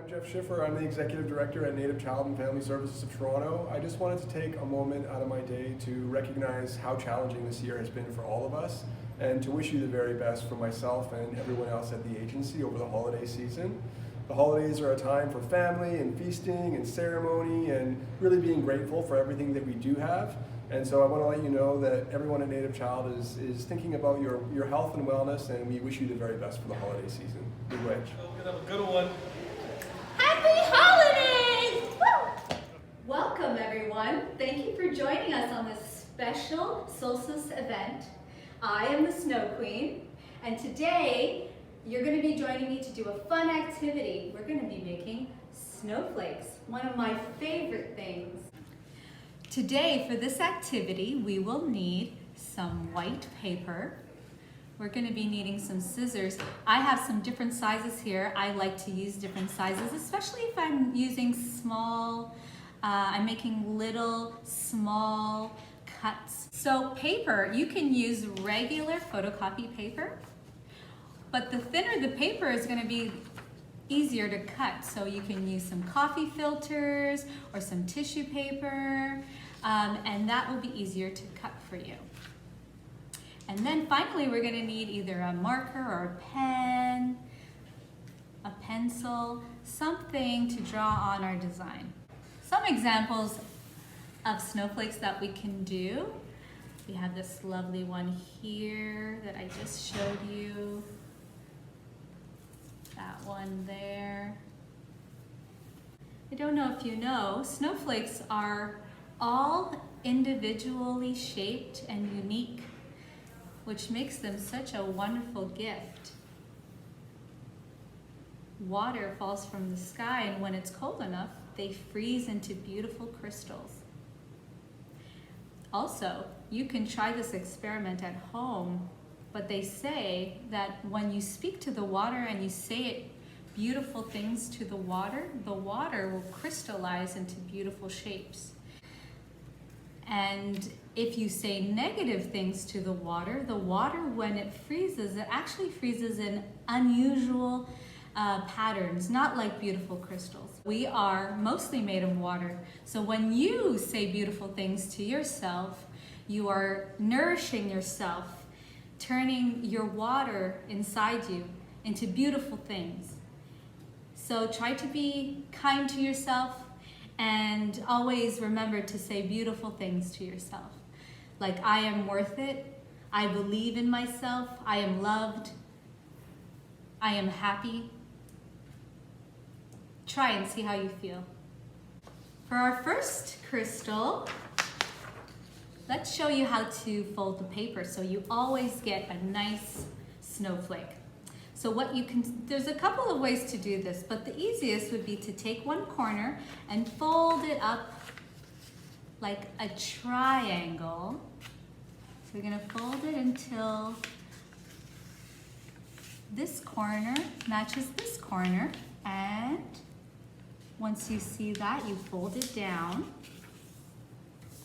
I'm Jeff Schiffer. I'm the Executive Director at Native Child and Family Services of Toronto. I just wanted to take a moment out of my day to recognize how challenging this year has been for all of us and to wish you the very best for myself and everyone else at the agency over the holiday season. The holidays are a time for family and feasting and ceremony and really being grateful for everything that we do have. And so I want to let you know that everyone at Native Child is thinking about your health and wellness, and we wish you the very best for the holiday season. Good wedge. We're gonna have a good one. Happy holidays! Woo! Welcome everyone. Thank you for joining us on this special Solstice event. I am the Snow Queen, and today you're going to be joining me to do a fun activity. We're going to be making snowflakes, one of my favorite things. Today for this activity we will need some white paper. We're going to be needing some scissors. I have some different sizes here. I like to use different sizes, especially if I'm using small, I'm making little, small cuts. So paper, you can use regular photocopy paper, but the thinner the paper is going to be easier to cut. So you can use some coffee filters or some tissue paper, and that will be easier to cut for you. And then finally, we're going to need either a marker or a pen, a pencil, something to draw on our design. Some examples of snowflakes that we can do. We have this lovely one here that I just showed you. That one there. I don't know if you know, snowflakes are all individually shaped and unique, which makes them such a wonderful gift. Water falls from the sky, and when it's cold enough, they freeze into beautiful crystals. Also, you can try this experiment at home, but they say that when you speak to the water and you say beautiful things to the water will crystallize into beautiful shapes. And if you say negative things to the water, when it freezes, it actually freezes in unusual patterns, not like beautiful crystals. We are mostly made of water. So when you say beautiful things to yourself, you are nourishing yourself, turning your water inside you into beautiful things. So try to be kind to yourself and always remember to say beautiful things to yourself. Like, I am worth it, I believe in myself, I am loved, I am happy. Try and see how you feel. For our first crystal, let's show you how to fold the paper so you always get a nice snowflake. So there's a couple of ways to do this, but the easiest would be to take one corner and fold it up like a triangle. So we're gonna fold it until this corner matches this corner, and once you see that, you fold it down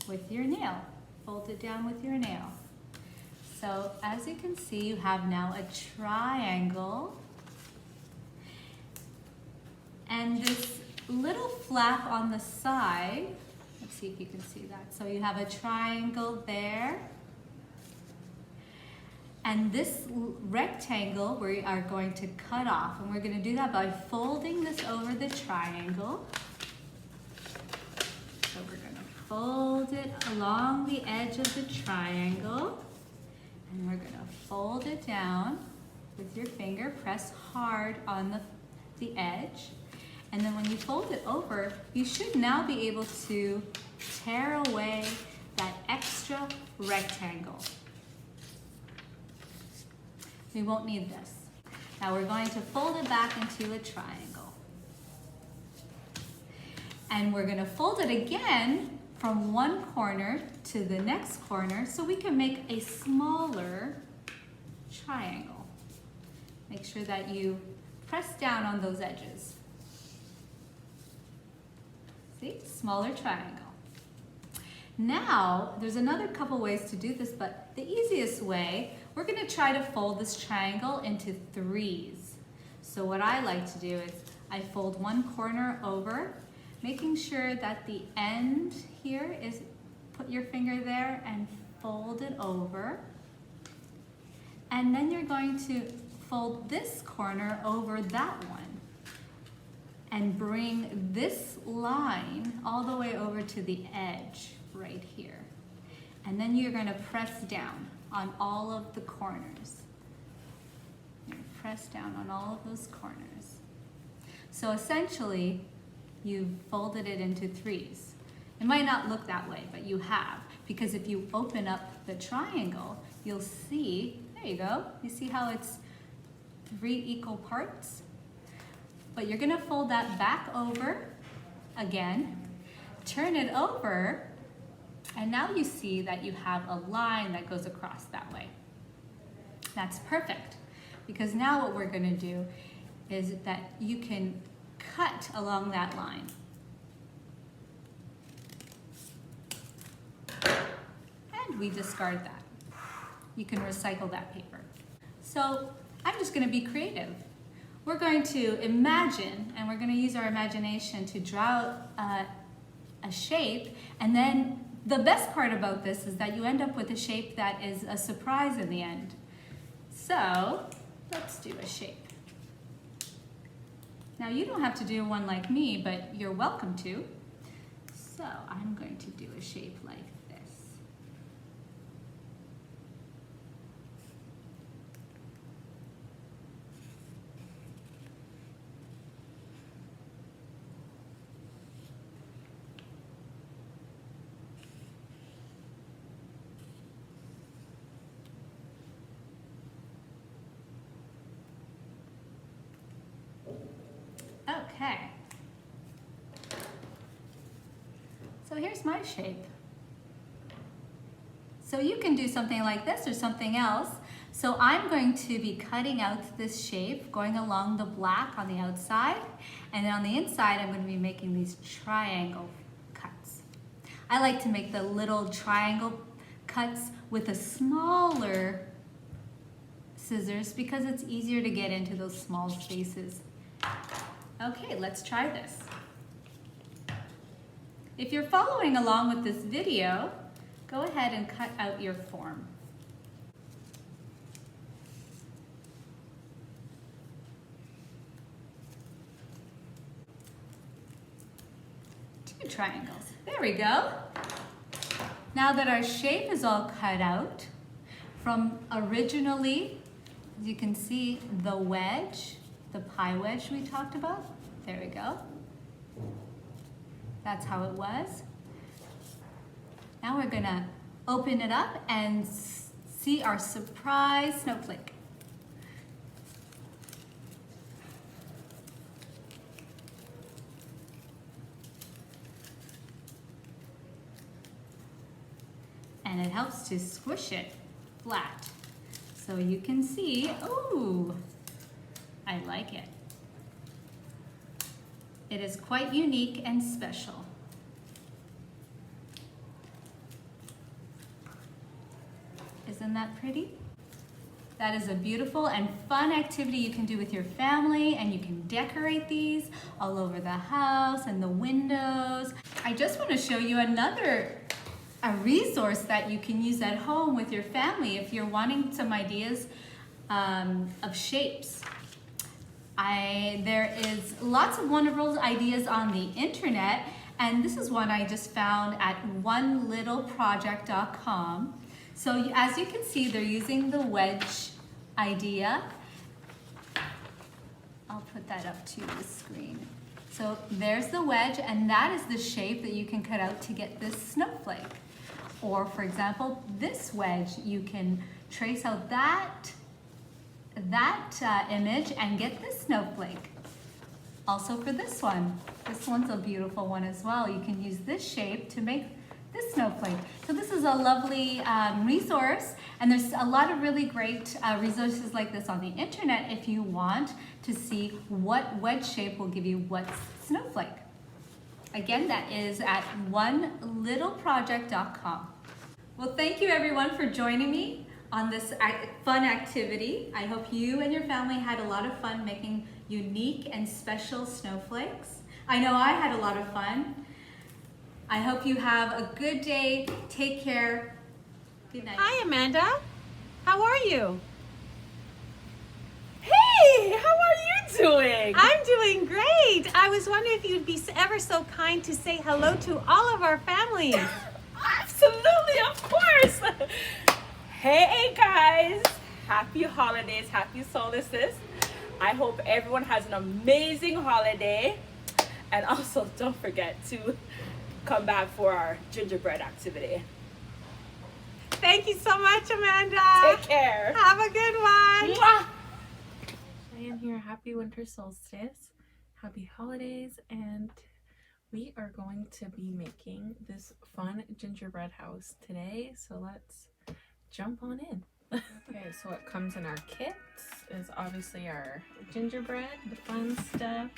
with your nail. Fold it down with your nail. So as you can see, you have now a triangle. And this little flap on the side, let's see if you can see that. So you have a triangle there. And this rectangle we are going to cut off, and we're going to do that by folding this over the triangle. So we're going to fold it along the edge of the triangle, and we're going to fold it down with your finger. Press hard on the edge, and then when you fold it over, you should now be able to tear away that extra rectangle. We won't need this. Now we're going to fold it back into a triangle. And we're going to fold it again from one corner to the next corner so we can make a smaller triangle. Make sure that you press down on those edges. See? Smaller triangle. Now, there's another couple ways to do this, but the easiest way, we're going to try to fold this triangle into threes. So what I like to do is I fold one corner over, making sure that the end here is, put your finger there and fold it over. And then you're going to fold this corner over that one and bring this line all the way over to the edge right here. And then you're going to press down on all of the corners. You're going to press down on all of those corners. So essentially, you've folded it into threes. It might not look that way, but you have, because if you open up the triangle, you'll see, there you go, you see how it's 3 equal parts? But you're gonna fold that back over again, turn it over, and now you see that you have a line that goes across that way. That's perfect, because now what we're gonna do is that you can cut along that line. And we discard that. You can recycle that paper. So I'm just gonna be creative. We're going to imagine, and we're gonna use our imagination to draw a shape, and then the best part about this is that you end up with a shape that is a surprise in the end. So let's do a shape. Now you don't have to do one like me, but you're welcome to. So I'm going to do a shape like this. Okay. So here's my shape. So you can do something like this or something else. So I'm going to be cutting out this shape, going along the black on the outside, and then on the inside I'm going to be making these triangle cuts. I like to make the little triangle cuts with a smaller scissors because it's easier to get into those small spaces. Okay, let's try this. If you're following along with this video, go ahead and cut out your form. Two triangles. There we go. Now that our shape is all cut out, from originally, as you can see, the wedge, the pie wedge we talked about. There we go. That's how it was. Now we're gonna open it up and see our surprise snowflake. And it helps to squish it flat. So you can see, ooh, I like it. It is quite unique and special. Isn't that pretty? That is a beautiful and fun activity you can do with your family, and you can decorate these all over the house and the windows. I just want to show you a resource that you can use at home with your family if you're wanting some ideas of shapes. There is lots of wonderful ideas on the internet, and this is one I just found at onelittleproject.com. So as you can see, they're using the wedge idea. I'll put that up to the screen. So there's the wedge, and that is the shape that you can cut out to get this snowflake. Or for example, this wedge, you can trace out that image and get this snowflake. Also for this one's a beautiful one as well. You can use this shape to make this snowflake. So this is a lovely resource, and there's a lot of really great resources like this on the internet if you want to see what wedge shape will give you what snowflake. Again, that is at onelittleproject.com. Well, thank you everyone for joining me on this fun activity. I hope you and your family had a lot of fun making unique and special snowflakes. I know I had a lot of fun. I hope you have a good day. Take care. Good night. Hi, Amanda. How are you? Hey, how are you doing? I'm doing great. I was wondering if you'd be ever so kind to say hello to all of our families. Absolutely, of course. Hey guys, happy holidays, happy solstices. I hope everyone has an amazing holiday. And also don't forget to come back for our gingerbread activity. Thank you so much, Amanda. Take care. Have a good one. Mwah. I am here. Happy winter solstice. Happy holidays. And we are going to be making this fun gingerbread house today. So let's jump on in. Okay, so what comes in our kits is obviously our gingerbread, the fun stuff,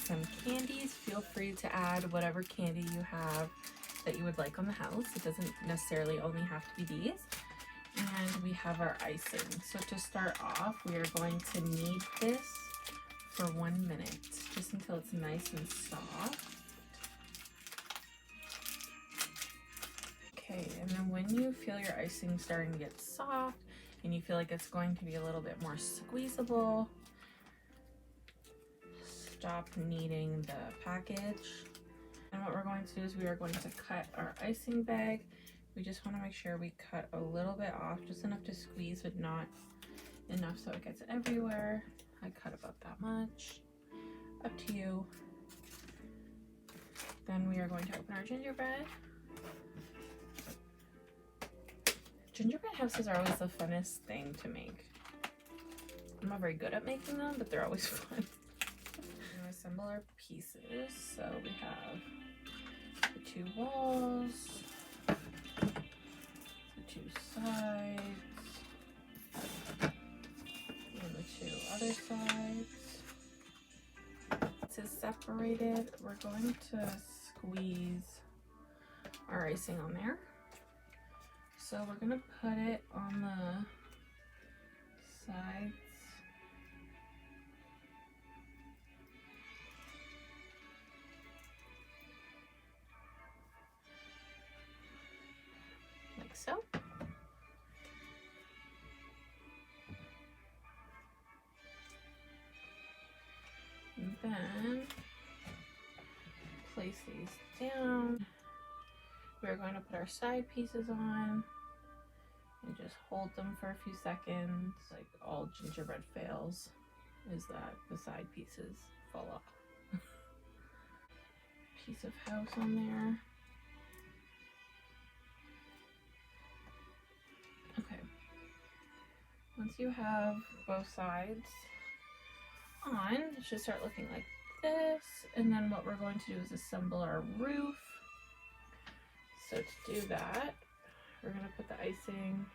some candies. Feel free to add whatever candy you have that you would like on the house. It doesn't necessarily only have to be these. And we have our icing. So to start off, we are going to knead this for 1 minute, just until it's nice and soft. Okay, and then when you feel your icing starting to get soft and you feel like it's going to be a little bit more squeezable, stop kneading the package. And what we're going to do is we are going to cut our icing bag. We just want to make sure we cut a little bit off, just enough to squeeze, but not enough so it gets everywhere. I cut about that much. Up to you. Then we are going to open our gingerbread. Gingerbread houses are always the funnest thing to make. I'm not very good at making them, but they're always fun. We're going to assemble our pieces. So we have the 2 walls, the 2 sides, and the 2 other sides. To separate it, we're going to squeeze our icing on there. So we're gonna put it on the sides. Like so. And then place these down. We're going to put our side pieces on and just hold them for a few seconds. Like all gingerbread fails is that the side pieces fall off. Piece of house on there. Okay. Once you have both sides on, it should start looking like this. And then what we're going to do is assemble our roof. So to do that, we're going to put the icing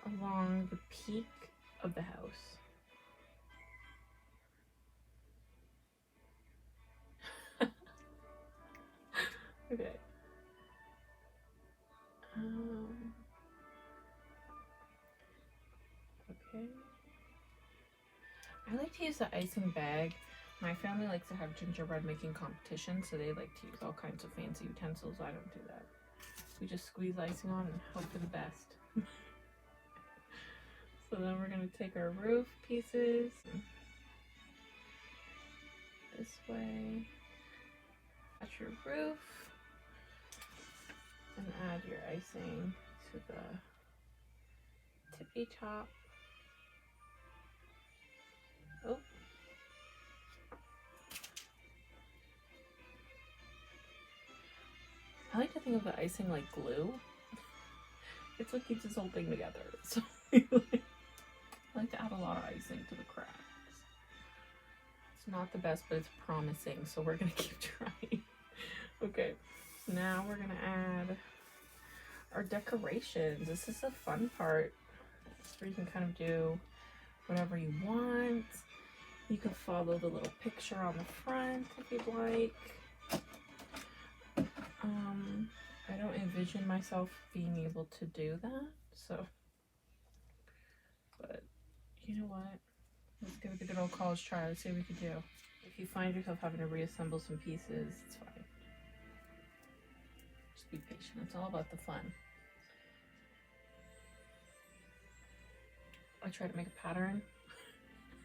along the peak of the house. Okay. Okay. I like to use the icing bag. My family likes to have gingerbread making competitions, so they like to use all kinds of fancy utensils. I don't do that. We just squeeze icing on and hope for the best. So then we're going to take our roof pieces this way, attach your roof, and add your icing to the tippy top. Oh. I like to think of the icing like glue. It's what keeps this whole thing together. So I like to add a lot of icing to the cracks. It's not the best, but it's promising, so we're gonna keep trying. Okay, now we're gonna add our decorations. This is the fun part. This is where you can kind of do whatever you want. You can follow the little picture on the front if you'd like. I don't envision myself being able to do that, So, but you know what? Let's give it the good old college try. Let's see what we can do. If you find yourself having to reassemble some pieces, it's fine. Just be patient. It's all about the fun. I tried to make a pattern.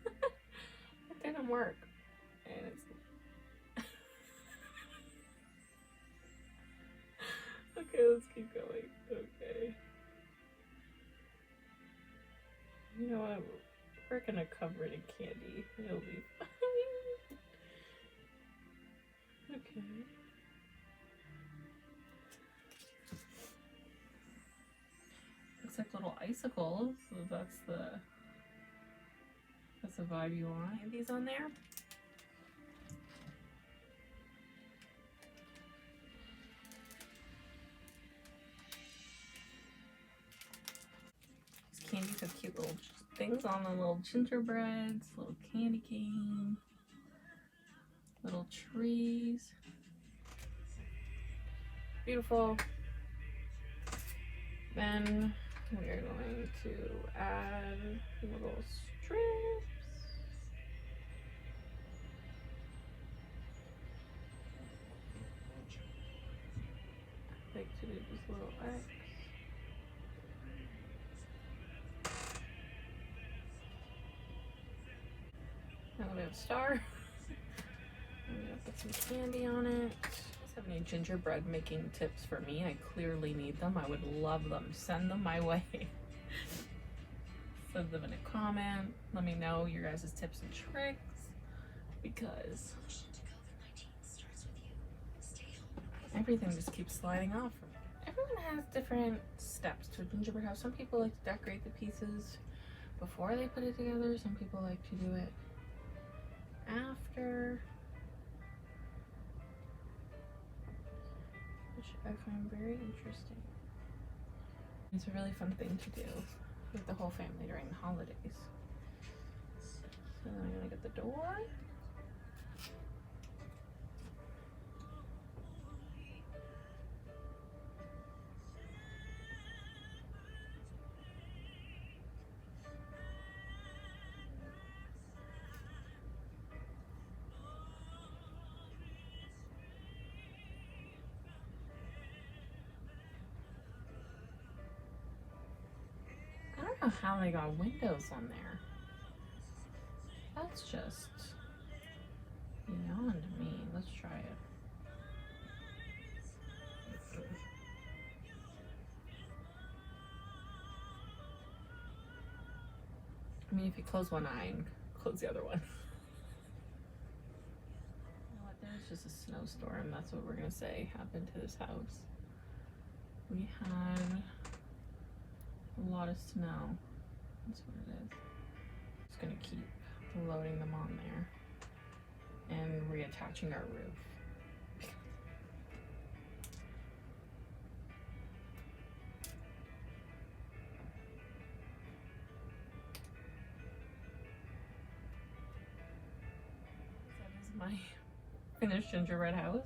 It didn't work. And it's okay, let's keep going. Okay. You know what? We're gonna cover it in candy. It'll be fine. Okay. Looks like little icicles. So that's the vibe you want. Have these on there? These candies have cute little things on them, little gingerbreads, little candy cane, little trees. Beautiful. Then we are going to add little strips. I like to do this little X. Now we have a star. I'm gonna put some candy on it. Have any gingerbread making tips for me? I clearly need them. I would love them. Send them my way. Send them in a comment. Let me know your guys' tips and tricks, because everything just keeps sliding off. Everyone has different steps to a gingerbread house. Some people like to decorate the pieces before they put it together. Some people like to do it after, which I find very interesting. It's a really fun thing to do with the whole family during the holidays. So then I'm gonna get the door. I don't know how they got windows on there. That's just beyond me. Let's try it. I mean, if you close one eye and close the other one. You know what? There's just a snowstorm. That's what we're gonna say happened to this house. We had a lot of snow. That's what it is. Just gonna keep loading them on there and reattaching our roof. That is my finished gingerbread house,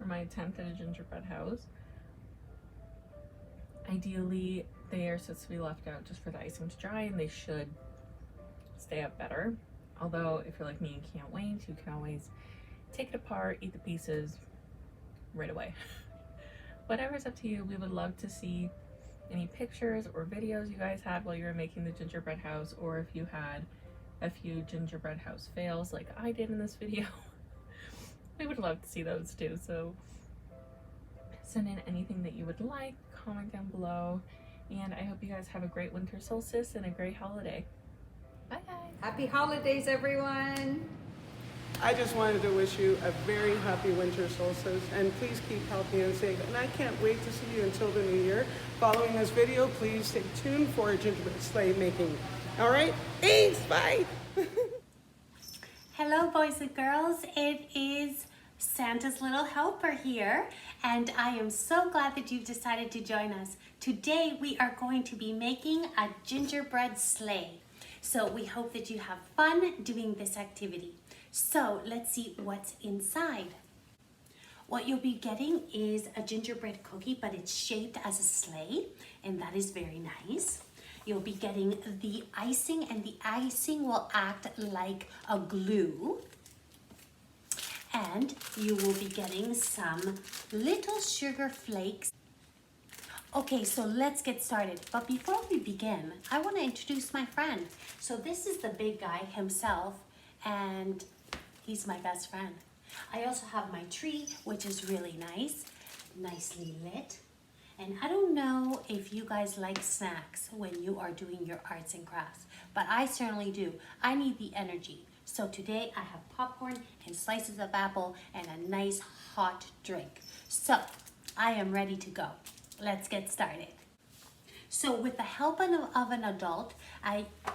or my attempt at a gingerbread house. Ideally, they are supposed to be left out just for the icing to dry, and they should stay up better. Although, if you're like me and can't wait, you can always take it apart, eat the pieces right away. Whatever's up to you. We would love to see any pictures or videos you guys had while you were making the gingerbread house, or if you had a few gingerbread house fails like I did in this video. We would love to see those too. So send in anything that you would like, comment down below, and I hope you guys have a great winter solstice and a great holiday. Bye guys. Happy holidays, everyone. I just wanted to wish you a very happy winter solstice, and please keep healthy and safe. And I can't wait to see you until the new year. Following this video, please stay tuned for gingerbread sleigh making. All right? Thanks. Bye. Hello, boys and girls. It is Santa's little helper here, and I am so glad that you've decided to join us. Today, we are going to be making a gingerbread sleigh. So we hope that you have fun doing this activity. So let's see what's inside. What you'll be getting is a gingerbread cookie, but it's shaped as a sleigh, and that is very nice. You'll be getting the icing, and the icing will act like a glue. And you will be getting some little sugar flakes. Okay, so let's get started. But before we begin, I want to introduce my friend. So this is the big guy himself, and he's my best friend. I also have my tree, which is really nice, nicely lit. And I don't know if you guys like snacks when you are doing your arts and crafts, but I certainly do. I need the energy. So today I have popcorn and slices of apple and a nice hot drink. So I am ready to go. Let's get started. So with the help of an adult,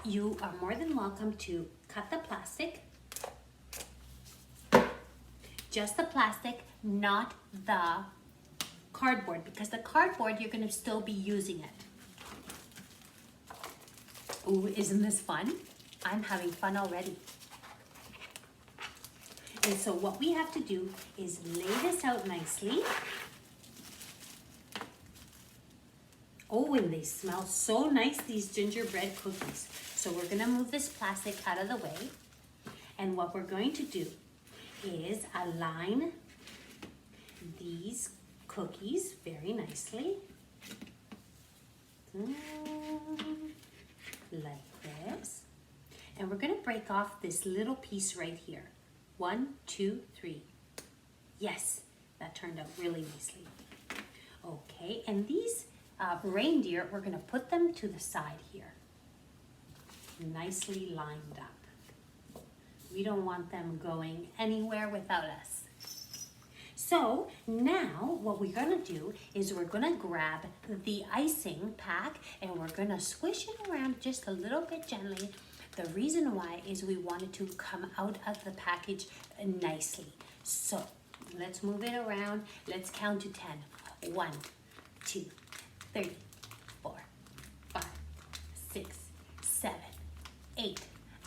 you are more than welcome to cut the plastic. Just the plastic, not the cardboard, because the cardboard, you're gonna still be using it. Ooh, isn't this fun? I'm having fun already. And so what we have to do is lay this out nicely. Oh, and they smell so nice, these gingerbread cookies. So we're gonna move this plastic out of the way. And what we're going to do is align these cookies very nicely. Like this. And we're gonna break off this little piece right here. 1, 2, 3. Yes, that turned out really nicely. Okay, and these reindeer, we're gonna put them to the side here. Nicely lined up. We don't want them going anywhere without us. So now what we're gonna do is we're gonna grab the icing pack and we're gonna squish it around just a little bit gently. The reason why is we want it to come out of the package nicely. So let's move it around. Let's count to 10. 1, 2, 3, 4, 5, 6, 7, 8,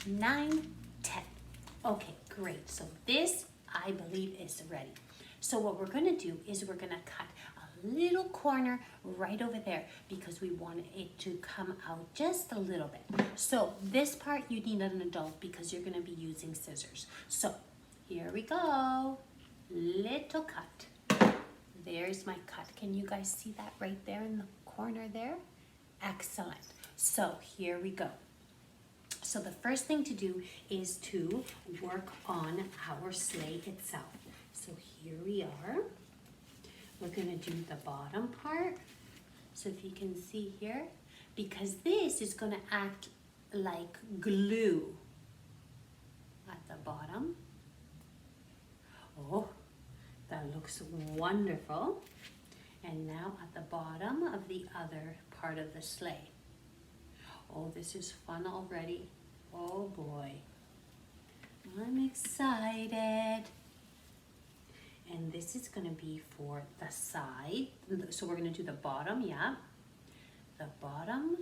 9, 10. Okay, great. So this, I believe, is ready. So what we're gonna do is we're gonna cut a little corner right over there because we want it to come out just a little bit. So this part you need an adult because you're gonna be using scissors. So here we go, little cut. There's my cut. Can you guys see that right there in the corner there? Excellent. So here we go. So the first thing to do is to work on our sleigh itself. So here we are. We're gonna do the bottom part. So if you can see here, because this is gonna act like glue at the bottom. Oh, that looks wonderful. And now at the bottom of the other part of the sleigh. Oh, this is fun already. Oh boy, I'm excited. And this is gonna be for the side. So we're gonna do the bottom, yeah. The bottom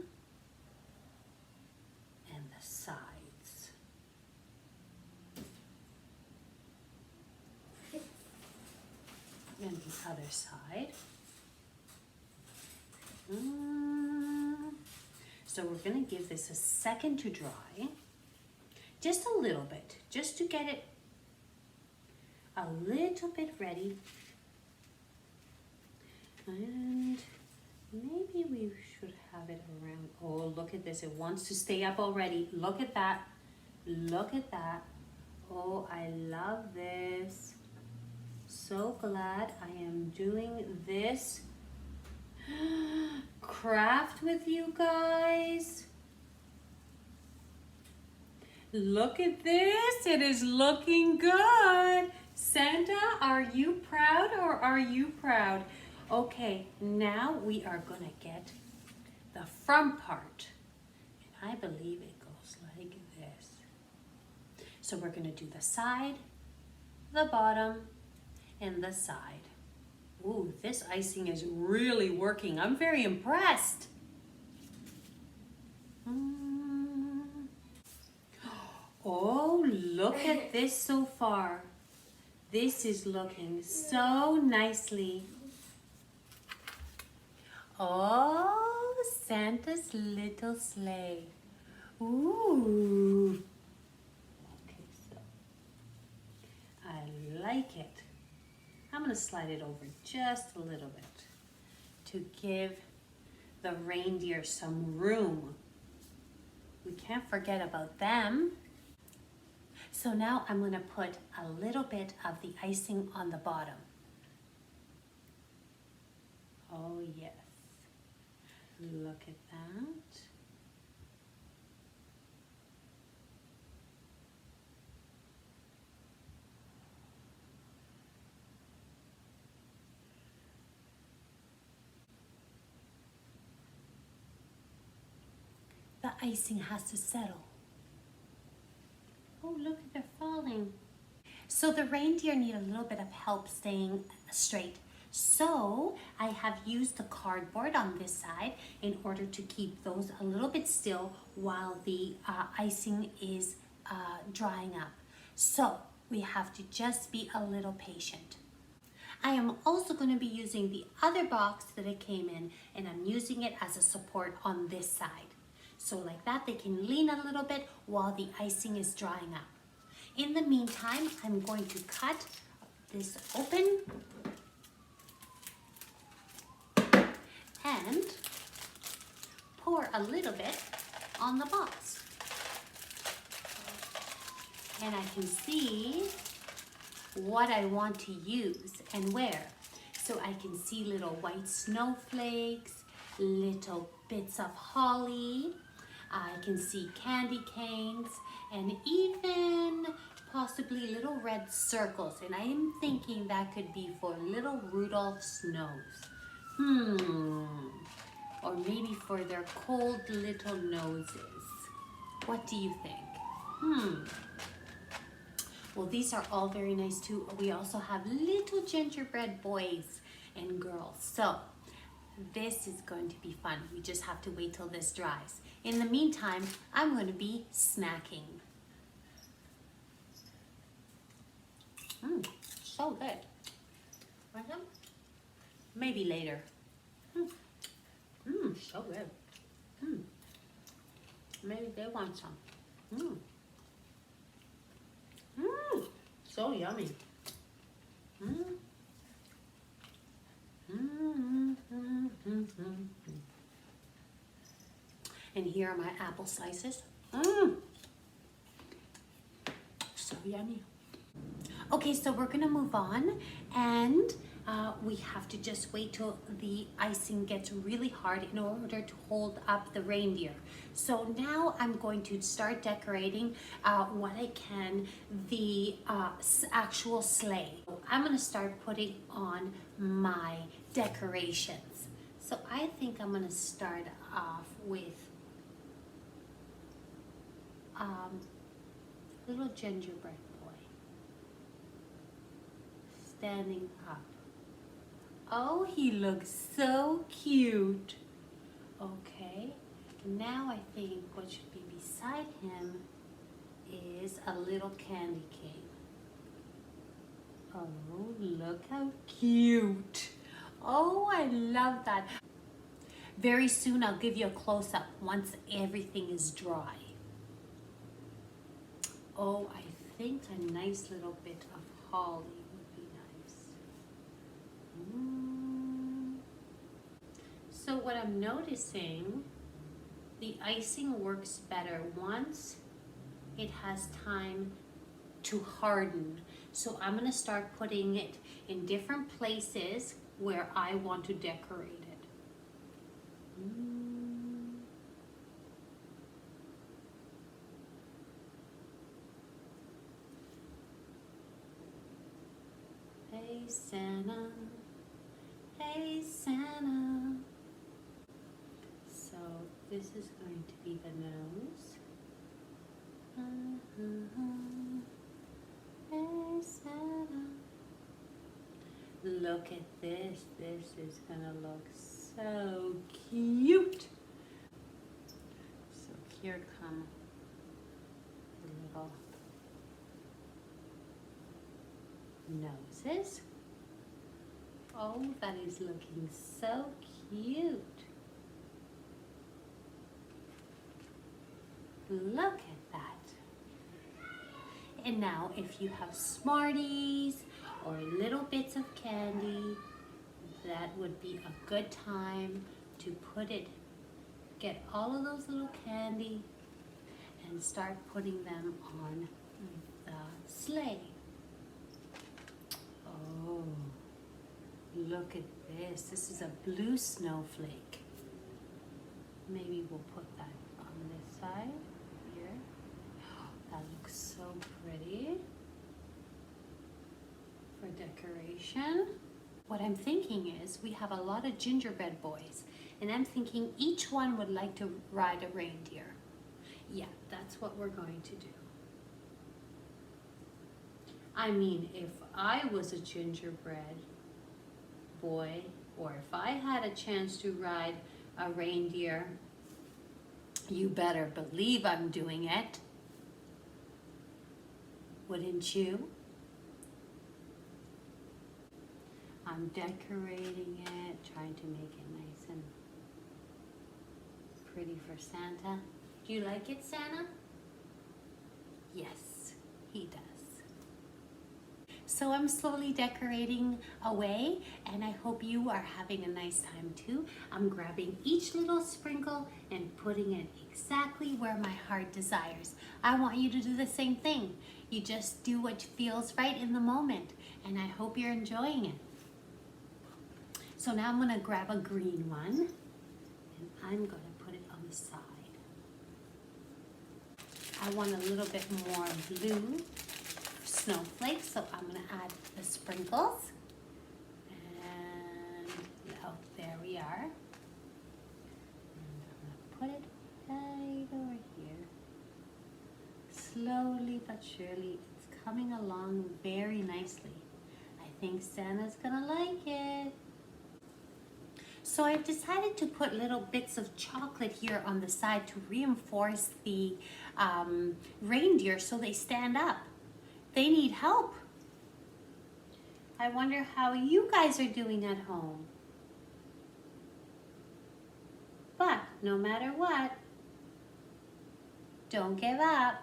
and the sides. And the other side. So we're gonna give this a second to dry. Just a little bit, just to get it a little bit ready. And maybe we should have it around. Oh, look at this, it wants to stay up already. Look at that, look at that. Oh, I love this. So glad I am doing this craft with you guys. Look at this, it is looking good. Santa, are you proud or are you proud? Okay, now we are gonna get the front part. And I believe it goes like this. So we're gonna do the side, the bottom, and the side. Ooh, this icing is really working. I'm very impressed. Oh, look at this so far. This is looking so nicely. Oh, Santa's little sleigh. Ooh. Okay, so I like it. I'm gonna slide it over just a little bit to give the reindeer some room. We can't forget about them. So now I'm gonna put a little bit of the icing on the bottom. Oh yes, look at that. The icing has to settle. Oh, look, they're falling. So the reindeer need a little bit of help staying straight. So I have used the cardboard on this side in order to keep those a little bit still while the icing is drying up. So we have to just be a little patient. I am also going to be using the other box that it came in, and I'm using it as a support on this side. So like that, they can lean a little bit while the icing is drying up. In the meantime, I'm going to cut this open and pour a little bit on the box. And I can see what I want to use and where. So I can see little white snowflakes, little bits of holly, I can see candy canes, and even possibly little red circles. And I am thinking that could be for little Rudolph's nose. Or maybe for their cold little noses. What do you think? Well, these are all very nice too. We also have little gingerbread boys and girls. So this is going to be fun. We just have to wait till this dries. In the meantime, I'm going to be snacking. So good. Want some? Maybe later. So good. Maybe they want some. So yummy. And here are my apple slices. So yummy. Okay, so we're gonna move on, and we have to just wait till the icing gets really hard in order to hold up the reindeer. So now I'm going to start decorating what I can, the actual sleigh. I'm gonna start putting on my decorations. So I think I'm gonna start off with little gingerbread boy standing up. Oh, he looks so cute. Okay, now I think what should be beside him is a little candy cane. Oh, look how cute. Oh, I love that. Very soon I'll give you a close-up once everything is dry. Oh, I think a nice little bit of holly would be nice. So what I'm noticing, the icing works better once it has time to harden. So I'm gonna start putting it in different places where I want to decorate it. Hey Santa, hey Santa. So this is going to be the nose. Hey Santa. Look at this. This is gonna look so cute. So here come the little noses. Oh, that is looking so cute. Look at that. And now if you have Smarties or little bits of candy, that would be a good time to get all of those little candy and start putting them on the sleigh. Oh, look at this. This is a blue snowflake. Maybe we'll put that on this side here. That looks so pretty for decoration. What I'm thinking is we have a lot of gingerbread boys, and I'm thinking each one would like to ride a reindeer. Yeah, that's what we're going to do. I mean, if I was a gingerbread boy, or if I had a chance to ride a reindeer, you better believe I'm doing it. Wouldn't you? I'm decorating it, trying to make it nice and pretty for Santa. Do you like it, Santa? Yes, he does. So I'm slowly decorating away, and I hope you are having a nice time too. I'm grabbing each little sprinkle and putting it exactly where my heart desires. I want you to do the same thing. You just do what feels right in the moment, and I hope you're enjoying it. So now I'm gonna grab a green one, and I'm gonna put it on the side. I want a little bit more blue snowflakes, so I'm gonna add the sprinkles. And oh, there we are. And I'm gonna put it right over here. Slowly but surely, it's coming along very nicely. I think Santa's gonna like it. So I've decided to put little bits of chocolate here on the side to reinforce the reindeer so they stand up. They need help. I wonder how you guys are doing at home. But no matter what, don't give up.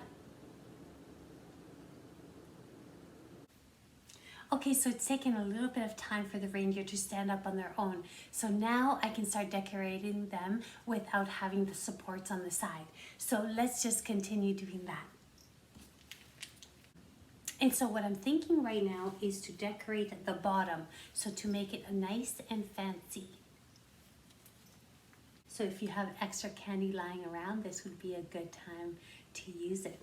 Okay, so it's taken a little bit of time for the reindeer to stand up on their own. So now I can start decorating them without having the supports on the side. So let's just continue doing that. And so what I'm thinking right now is to decorate the bottom, so to make it nice and fancy. So if you have extra candy lying around, this would be a good time to use it.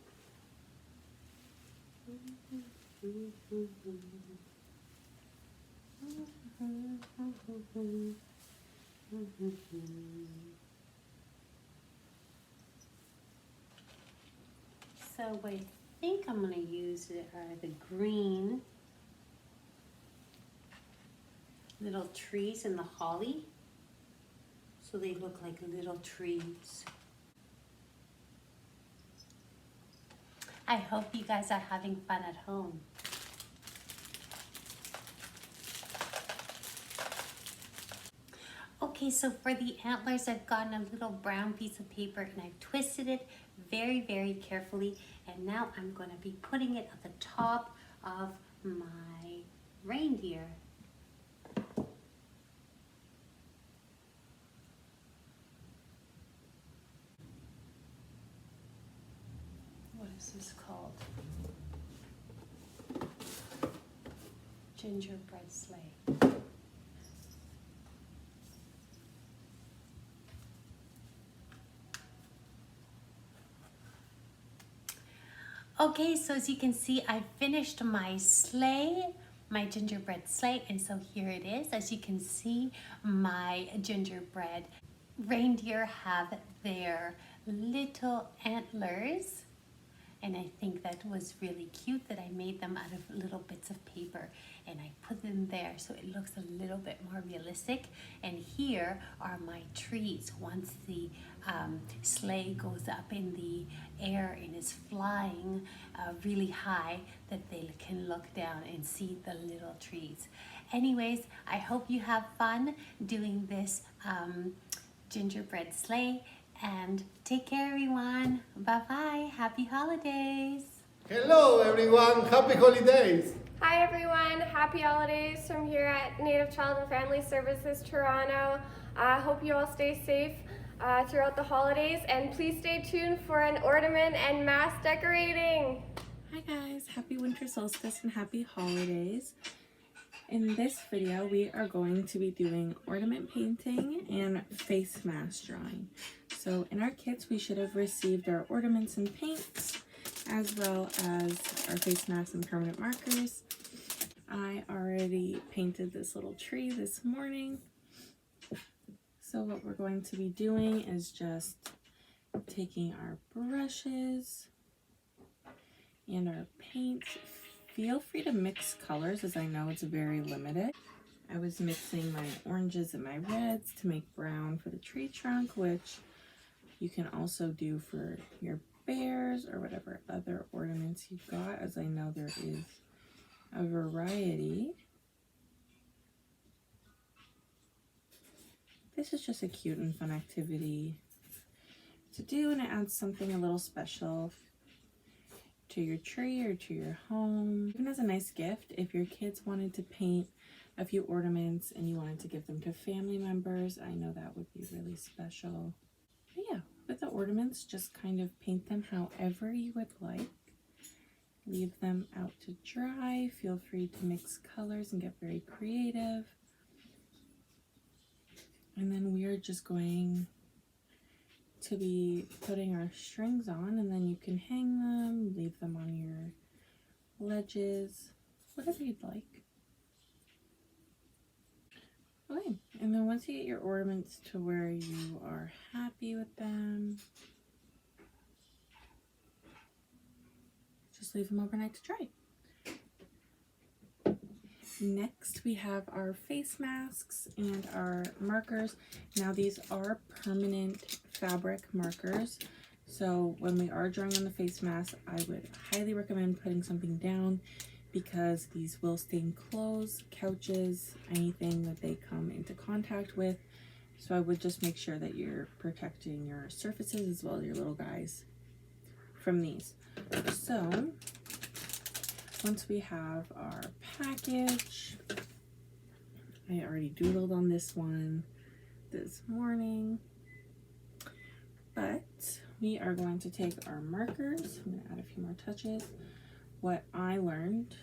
So what I think I'm going to use are the green little trees and the holly, so they look like little trees. I hope you guys are having fun at home. Okay, so for the antlers, I've gotten a little brown piece of paper and I've twisted it very, very carefully. And now I'm going to be putting it at the top of my reindeer. What is this called? Gingerbread sleigh. Okay, so as you can see, I finished my sleigh, my gingerbread sleigh, and so here it is. As you can see, my gingerbread reindeer have their little antlers, and I think that was really cute that I made them out of little bits of paper and I put them there so it looks a little bit more realistic. And here are my trees. Once the sleigh goes up in the air and is flying really high, that they can look down and see the little trees. Anyways, I hope you have fun doing this gingerbread sleigh, and take care everyone. Bye bye. Happy holidays. Hello everyone, happy holidays! Hi everyone, happy holidays from here at Native Child and Family Services Toronto. I hope you all stay safe throughout the holidays, and please stay tuned for an ornament and mask decorating. Hi guys, happy winter solstice and happy holidays. In this video, we are going to be doing ornament painting and face mask drawing. So in our kits, we should have received our ornaments and paints, as well as our face masks and permanent markers. I already painted this little tree this morning. So what we're going to be doing is just taking our brushes and our paint. Feel free to mix colors, as I know it's very limited. I was mixing my oranges and my reds to make brown for the tree trunk, which you can also do for your bears or whatever other ornaments you've got, as I know there is a variety. This is just a cute and fun activity to do, and it adds something a little special to your tree or to your home. Even as a nice gift, if your kids wanted to paint a few ornaments and you wanted to give them to family members, I know that would be really special. But yeah, with the ornaments, just kind of paint them however you would like. Leave them out to dry. Feel free to mix colors and get very creative. And then we are just going to be putting our strings on, and then you can hang them, leave them on your ledges, whatever you'd like. Okay, and then once you get your ornaments to where you are happy with them, just leave them overnight to dry. Next, we have our face masks and our markers. Now, these are permanent fabric markers, so when we are drawing on the face mask, I would highly recommend putting something down, because these will stain clothes, couches, anything that they come into contact with. So I would just make sure that you're protecting your surfaces as well as your little guys from these. So once we have our package, I already doodled on this one this morning, but we are going to take our markers. I'm going to add a few more touches. What I learned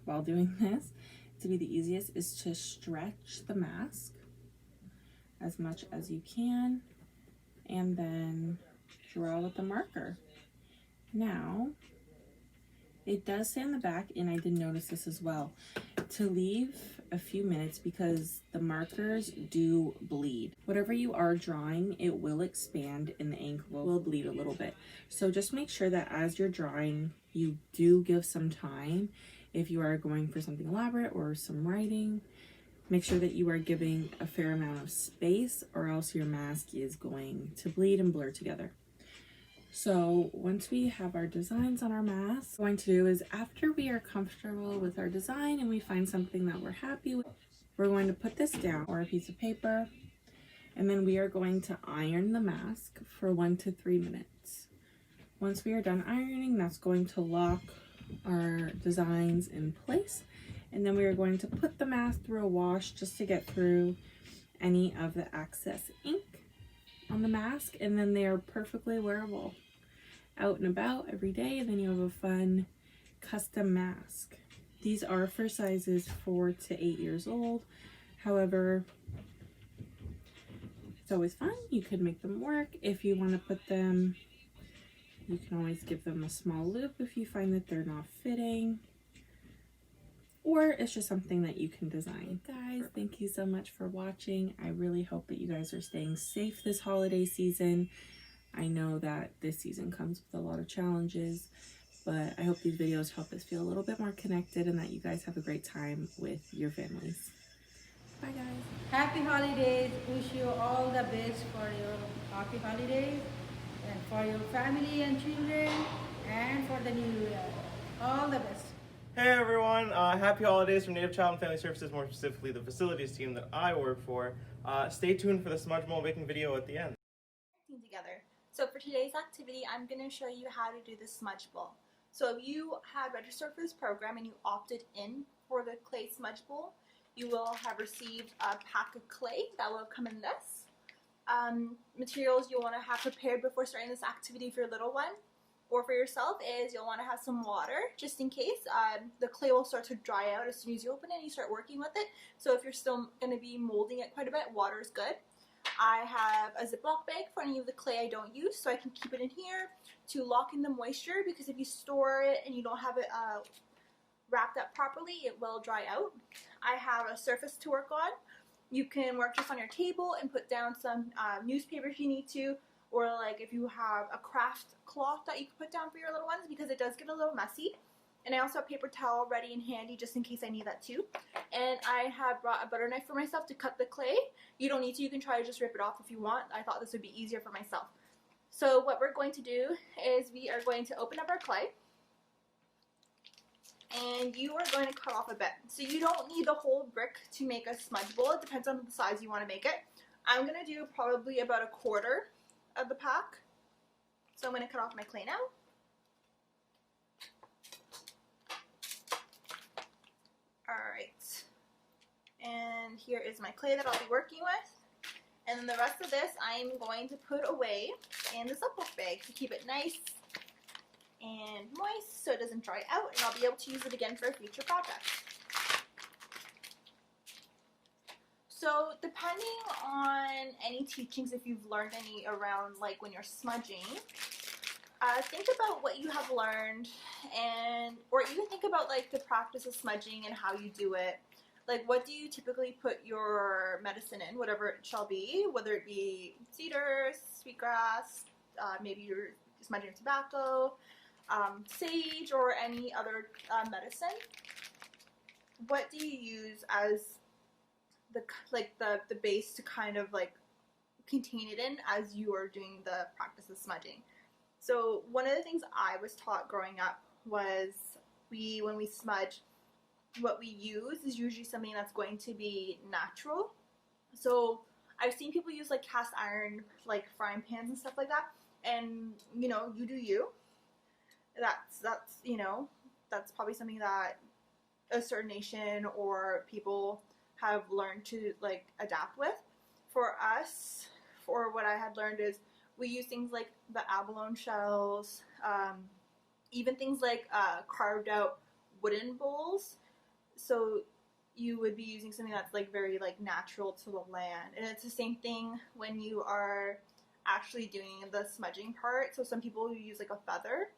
while doing this to be the easiest is to stretch the mask as much as you can and then draw with the marker. Now, it does say on the back, and I did notice this as well, to leave a few minutes because the markers do bleed. Whatever you are drawing, it will expand and the ink will bleed a little bit. So just make sure that as you're drawing, you do give some time. If you are going for something elaborate or some writing, make sure that you are giving a fair amount of space, or else your mask is going to bleed and blur together. So once we have our designs on our mask, what we're going to do is, after we are comfortable with our design and we find something that we're happy with, we're going to put this down or a piece of paper, and then we are going to iron the mask for 1 to 3 minutes. Once we are done ironing, that's going to lock our designs in place, and then we are going to put the mask through a wash just to get through any of the excess ink on the mask, and then they are perfectly wearable out and about every day, and then you have a fun custom mask. These are for sizes 4 to 8 years old. However, it's always fun. You could make them work. If you want to put them, you can always give them a small loop if you find that they're not fitting, or it's just something that you can design. Guys, thank you so much for watching. I really hope that you guys are staying safe this holiday season. I know that this season comes with a lot of challenges, but I hope these videos help us feel a little bit more connected and that you guys have a great time with your families. Bye guys. Happy holidays. Wish you all the best for your happy holidays and for your family and children and for the new year. All the best. Hey everyone, happy holidays from Native Child and Family Services, more specifically the facilities team that I work for. Stay tuned for the smudge mold making video at the end. Together. So for today's activity, I'm going to show you how to do the smudge bowl. So if you had registered for this program and you opted in for the clay smudge bowl, you will have received a pack of clay that will come in this. Materials you'll want to have prepared before starting this activity for your little one or for yourself is you'll want to have some water just in case. The clay will start to dry out as soon as you open it and you start working with it. So if you're still going to be molding it quite a bit, water is good. I have a Ziploc bag for any of the clay I don't use, so I can keep it in here to lock in the moisture, because if you store it and you don't have it wrapped up properly, it will dry out. I have a surface to work on. You can work just on your table and put down some newspaper if you need to, or like if you have a craft cloth that you can put down for your little ones, because it does get a little messy. And I also have paper towel ready and handy just in case I need that too. And I have brought a butter knife for myself to cut the clay. You don't need to, you can try to just rip it off if you want. I thought this would be easier for myself. So what we're going to do is we are going to open up our clay. And you are going to cut off a bit. So you don't need the whole brick to make a smudge bowl. It depends on the size you want to make it. I'm going to do probably about a quarter of the pack. So I'm going to cut off my clay now. Alright, and here is my clay that I'll be working with, and then the rest of this I'm going to put away in the Ziploc bag to keep it nice and moist so it doesn't dry out, and I'll be able to use it again for a future project. So depending on any teachings, if you've learned any around like when you're smudging, think about what you have learned, and or even think about like the practice of smudging and how you do it. Like, what do you typically put your medicine in, whatever it shall be, whether it be cedar, sweetgrass, maybe you're smudging tobacco, sage, or any other medicine. What do you use as the base to kind of like contain it in as you are doing the practice of smudging? So one of the things I was taught growing up was when we smudge, what we use is usually something that's going to be natural. So I've seen people use like cast iron, like frying pans and stuff like that, and you know, you do you. That's you know, that's probably something that a certain nation or people have learned to like adapt with. For us, for what I had learned is we use things like the abalone shells, even things like carved out wooden bowls. So you would be using something that's like very like natural to the land. And it's the same thing when you are actually doing the smudging part. So some people use like a feather,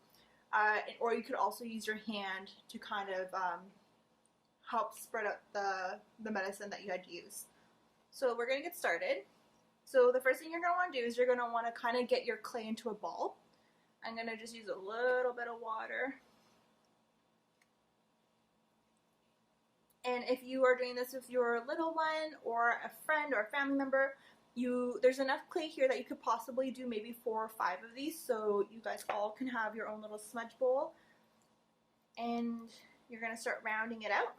or you could also use your hand to kind of help spread out the medicine that you had used. So we're gonna get started. So the first thing you're going to want to do is you're going to want to kind of get your clay into a ball. I'm going to just use a little bit of water. And if you are doing this with your little one or a friend or a family member, there's enough clay here that you could possibly do maybe 4 or 5 of these, so you guys all can have your own little smudge bowl. And you're going to start rounding it out.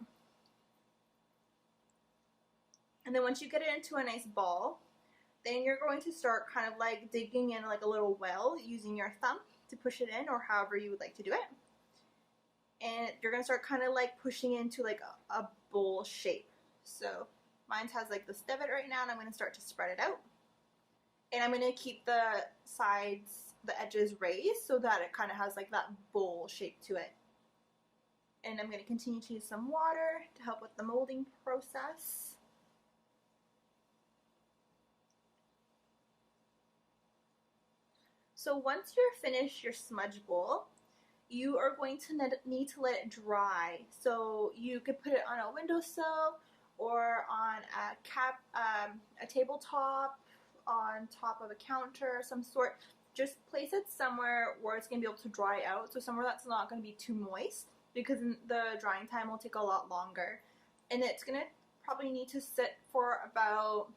And then once you get it into a nice ball, then you're going to start kind of like digging in like a little well using your thumb to push it in, or however you would like to do it. And you're going to start kind of like pushing into like a bowl shape. So mine has like this divot right now, and I'm going to start to spread it out. And I'm going to keep the sides, the edges raised so that it kind of has like that bowl shape to it. And I'm going to continue to use some water to help with the molding process. So once you're finished your smudge bowl, you are going to need to let it dry. So you could put it on a windowsill or on a tabletop, on top of a counter of some sort. just place it somewhere where it's going to be able to dry out, so somewhere that's not going to be too moist, because the drying time will take a lot longer. And it's going to probably need to sit for about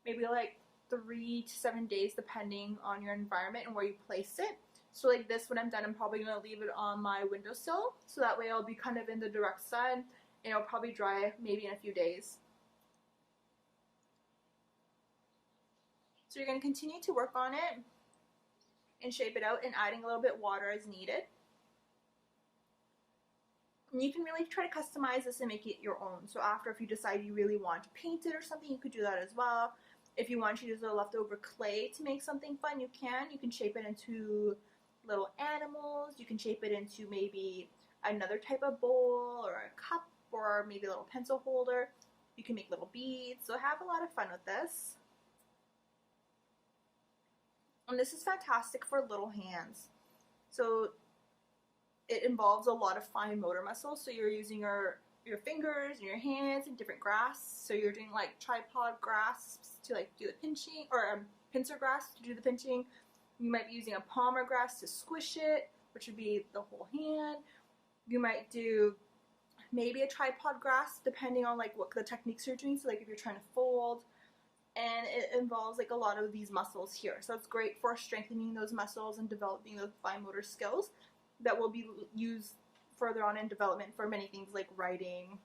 maybe like 3 to 7 days depending on your environment and where you place it. So like this, when I'm done, I'm probably going to leave it on my windowsill, so that way I'll be kind of in the direct sun, and it'll probably dry maybe in a few days. So you're going to continue to work on it and shape it out, and adding a little bit of water as needed. And you can really try to customize this and make it your own. So after, if you decide you really want to paint it or something, you could do that as well. If you want to use the leftover clay to make something fun, you can. You can shape it into little animals. You can shape it into maybe another type of bowl or a cup or maybe a little pencil holder. You can make little beads. So have a lot of fun with this. And this is fantastic for little hands. So it involves a lot of fine motor muscles. So you're using your fingers and your hands and different grasps. So you're doing like tripod grasps to like do the pinching, or pincer grasp to do the pinching. You might be using a palmar grasp to squish it, which would be the whole hand. You might do maybe a tripod grasp depending on like what the techniques you're doing. So like if you're trying to fold, and it involves like a lot of these muscles here. So it's great for strengthening those muscles and developing those fine motor skills that will be used further on in development for many things like writing,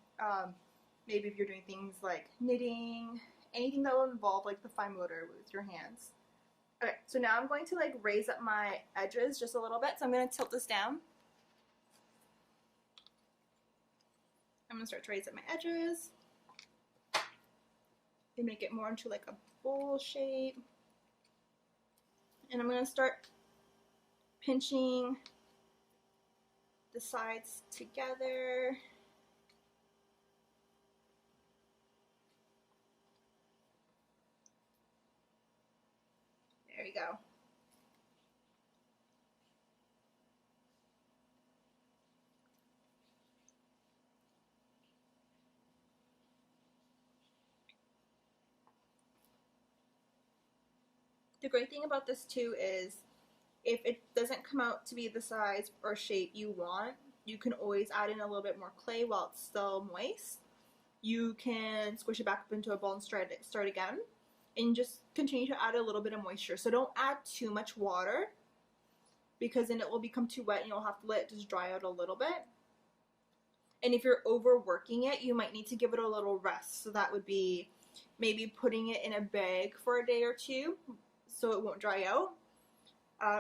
maybe if you're doing things like knitting, anything that will involve like the fine motor with your hands. Okay, so now I'm going to like raise up my edges just a little bit. So I'm going to tilt this down. I'm going to start to raise up my edges and make it more into like a bowl shape. And I'm going to start pinching the sides together. There we go. The great thing about this too is if it doesn't come out to be the size or shape you want, you can always add in a little bit more clay while it's still moist. You can squish it back up into a ball and start again, and just continue to add a little bit of moisture. So don't add too much water, because then it will become too wet and you'll have to let it just dry out a little bit. And if you're overworking it, you might need to give it a little rest. So that would be maybe putting it in a bag for a day or two so it won't dry out,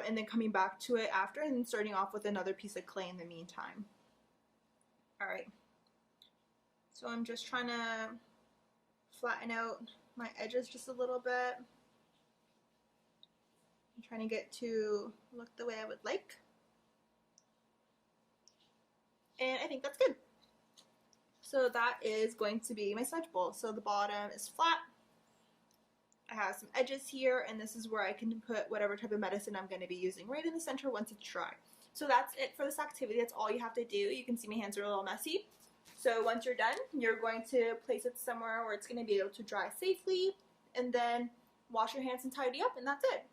and then coming back to it after and then starting off with another piece of clay in the meantime. Alright, so I'm just trying to flatten out my edges just a little bit. I'm trying to get to look the way I would like. And I think that's good. So that is going to be my smudge bowl. So the bottom is flat. I have some edges here, and this is where I can put whatever type of medicine I'm going to be using right in the center once it's dry. So that's it for this activity. That's all you have to do. You can see my hands are a little messy. So once you're done, you're going to place it somewhere where it's going to be able to dry safely, and then wash your hands and tidy up, and that's it.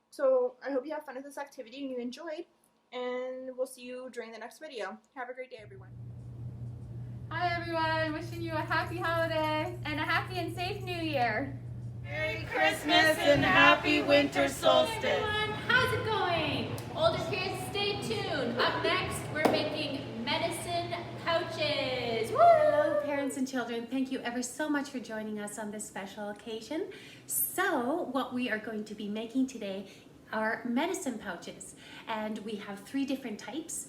So I hope you have fun with this activity and you enjoyed, and we'll see you during the next video. Have a great day, everyone. Hi everyone, wishing you a happy holiday and a happy and safe new year. Merry Christmas and happy winter solstice. Everyone, how's it going? Older kids, stay tuned. Up next, we're making medicine pouches. Woo! Hello, parents and children. Thank you ever so much for joining us on this special occasion. So, what we are going to be making today are medicine pouches. And we have 3 different types,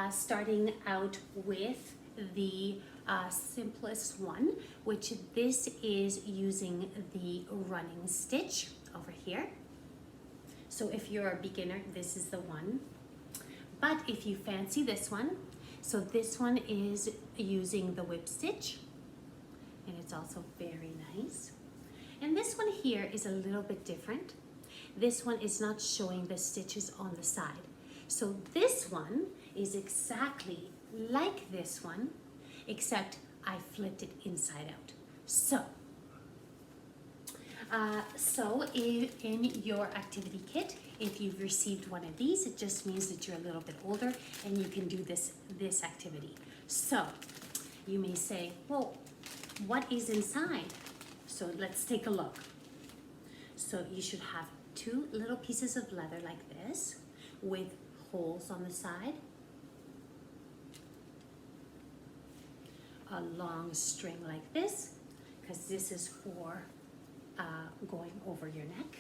starting out with the simplest one, which this is using the running stitch over here. So if you're a beginner, this is the one. But if you fancy this one, so this one is using the whip stitch, and it's also very nice. And this one here is a little bit different. This one is not showing the stitches on the side. So this one is exactly like this one, except I flipped it inside out. So So in your activity kit, if you've received one of these, it just means that you're a little bit older and you can do this activity. So you may say, well, what is inside? So let's take a look. So you should have 2 little pieces of leather like this with holes on the side, a long string like this, because this is for going over your neck,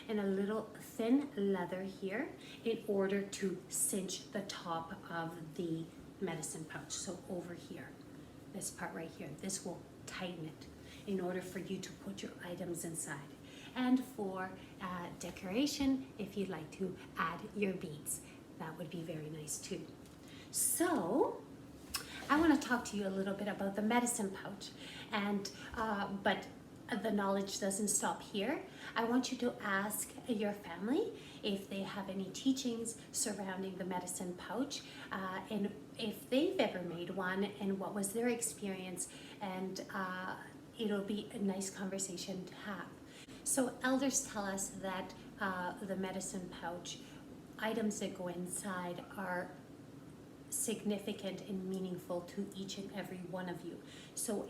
and a little thin leather here in order to cinch the top of the medicine pouch. So over here, this part right here, this will tighten it in order for you to put your items inside. And for decoration, if you'd like to add your beads, that would be very nice too. So I want to talk to you a little bit about the medicine pouch, and but the knowledge doesn't stop here. I want you to ask your family if they have any teachings surrounding the medicine pouch, and if they've ever made one and what was their experience, and it'll be a nice conversation to have. So elders tell us that the medicine pouch, items that go inside are significant and meaningful to each and every one of you. So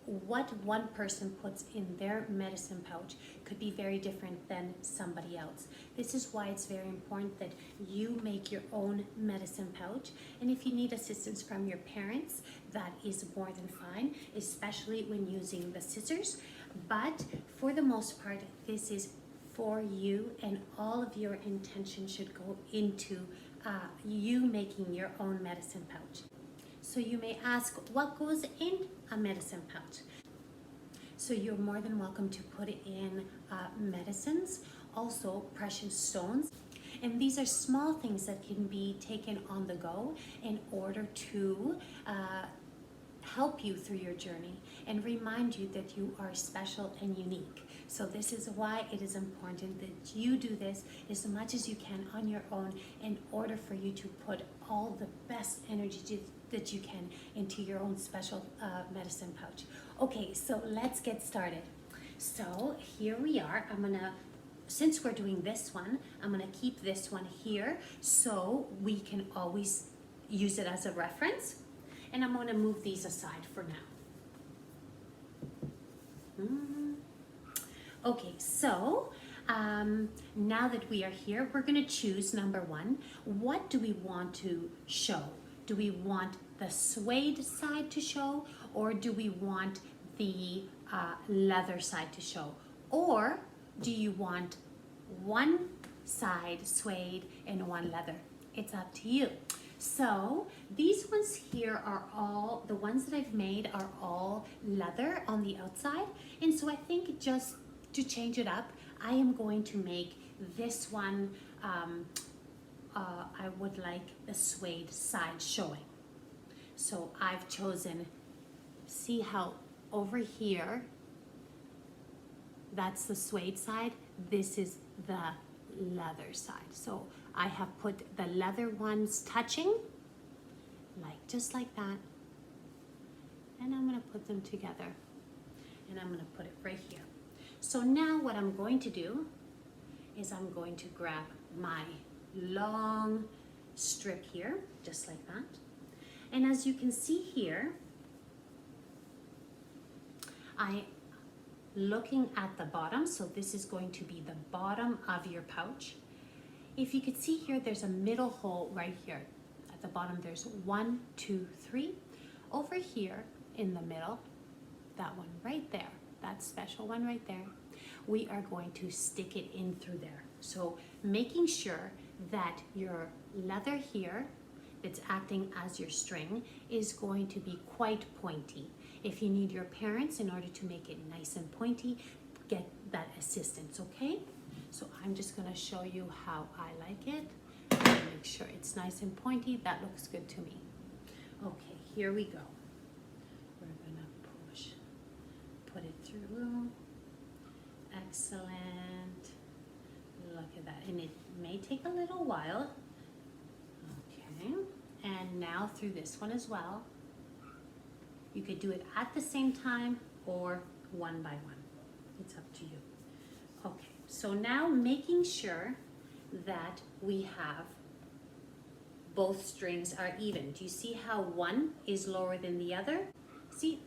what one person puts in their medicine pouch could be very different than somebody else. This is why it's very important that you make your own medicine pouch. And if you need assistance from your parents, that is more than fine, especially when using the scissors. But for the most part, this is for you, and all of your intention should go into you making your own medicine pouch. So you may ask, what goes in a medicine pouch? So you're more than welcome to put in medicines, also precious stones. And these are small things that can be taken on the go in order to help you through your journey and remind you that you are special and unique. So this is why it is important that you do this as much as you can on your own in order for you to put all the best energy that you can into your own special medicine pouch. Okay, so let's get started. So here we are. Since we're doing this one, I'm gonna keep this one here so we can always use it as a reference. And I'm gonna move these aside for now. Okay, so now that we are here, we're gonna choose number 1. What do we want to show? Do we want the suede side to show, or do we want the leather side to show? Or do you want one side suede and one leather? It's up to you. So these ones here are all, the ones that I've made are all leather on the outside. And so I think just to change it up, I am going to make this one, I would like the suede side showing. So I've chosen, see how over here, that's the suede side, this is the leather side. So I have put the leather ones touching, just like that. And I'm gonna put them together. And I'm gonna put it right here. So now what I'm going to do is I'm going to grab my long strip here, just like that. And as you can see here, looking at the bottom, so this is going to be the bottom of your pouch. If you could see here, there's a middle hole right here. At the bottom, there's 1, 2, 3. Over here in the middle, that one right there, that special one right there, we are going to stick it in through there. So making sure that your leather here, that's acting as your string, is going to be quite pointy. If you need your parents in order to make it nice and pointy, get that assistance, okay? So I'm just gonna show you how I like it. Make sure it's nice and pointy. That looks good to me. Okay, here we go. We're gonna put it through. Excellent. Look at that. And it may take a little while. Okay, and now through this one as well. You could do it at the same time or one by one. It's up to you. Okay, so now making sure that we have both strings are even. Do you see how one is lower than the other? See,